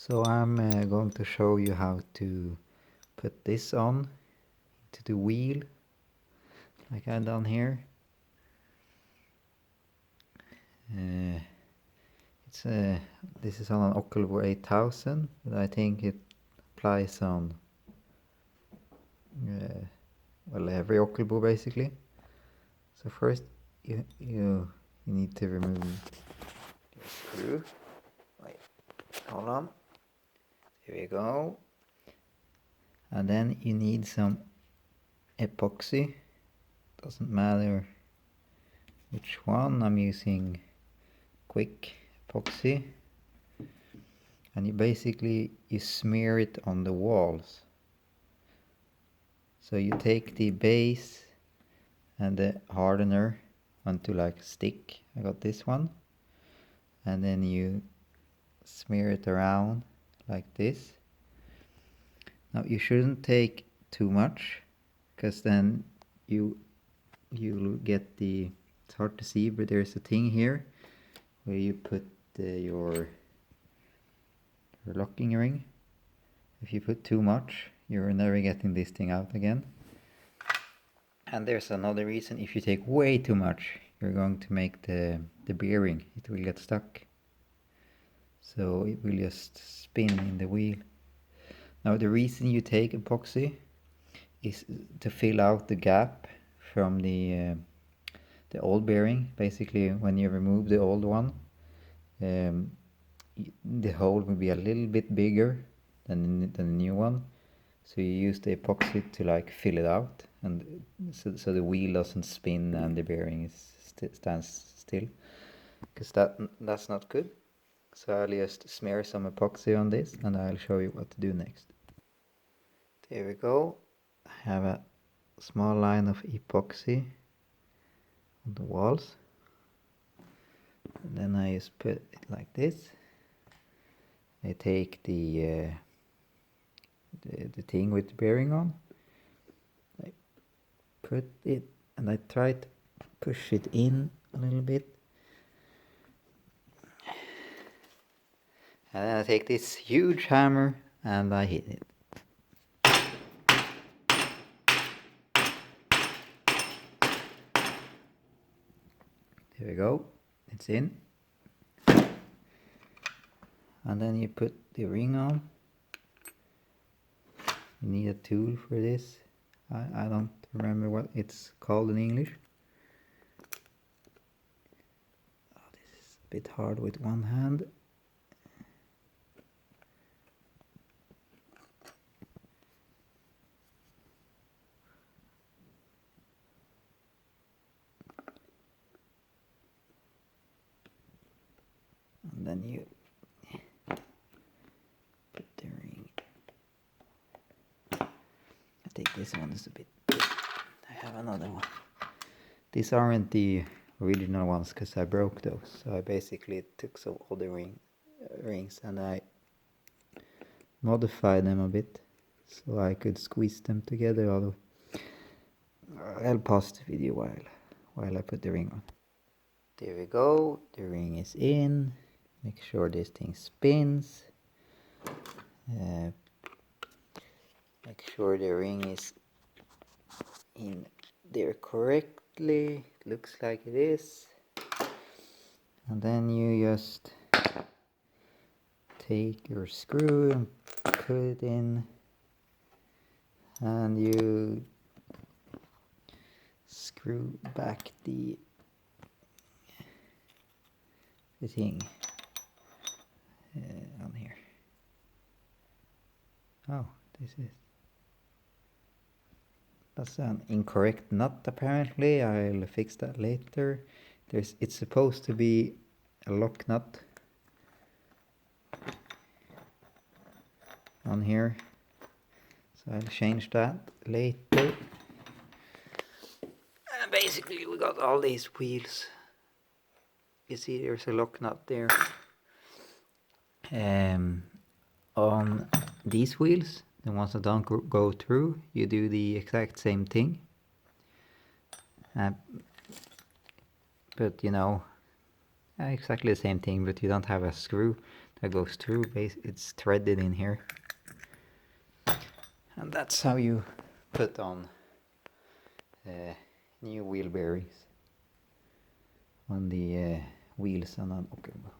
So I'm going to show you how to put this on to the wheel, like I've done here. This is on an Ockelbo 8000, but I think it applies on well, every ockelbo basically. So first you need to remove your screw. Wait, hold on. There we go. And then you need some epoxy. Doesn't matter which one. I'm using quick epoxy. And you smear it on the walls. So you take the base and the hardener onto like a stick. I got this one. And then you smear it around like this. Now you shouldn't take too much, because then you'll get it's hard to see, but there's a thing here where you put your locking ring. If you put too much, you're never getting this thing out again. And there's another reason: if you take way too much, you're going to make the bearing, it will get stuck. So it will just spin in the wheel. Now the reason you take epoxy is to fill out the gap from the old bearing. Basically, when you remove the old one, the hole will be a little bit bigger than the new one. So you use the epoxy to like fill it out, and so the wheel doesn't spin and the bearing stands still, because that's not good. So I'll just smear some epoxy on this, and I'll show you what to do next. There we go. I have a small line of epoxy on the walls, and then I just put it like this. I take the thing with the bearing on, I put it, and I try to push it in a little bit, and then I take this huge hammer and I hit it. There we go, it's in. And then you put the ring on. You need a tool for this. I don't remember what it's called in English. Oh, this is a bit hard with one hand. And then you put the ring. I think this one is a bit big. I have another one. These aren't the original ones, because I broke those. So I basically took some other rings and I modified them a bit so I could squeeze them together. Although I'll pause the video while I put the ring on. There we go, the ring is in. Make sure this thing spins. Make sure the ring is in there correctly. It looks like it is. And then you just take your screw and put it in, and you screw back the thing on here. Oh, that's an incorrect nut apparently. I'll fix that later. It's supposed to be a lock nut on here, so I'll change that later. And basically we got all these wheels. You see there's a lock nut there. On these wheels, the ones that don't go through, you do the exact same thing. But you know, exactly the same thing, but you don't have a screw. that goes through. It's threaded in here, and that's how you put on new wheel bearings on the wheels on an ockelbo.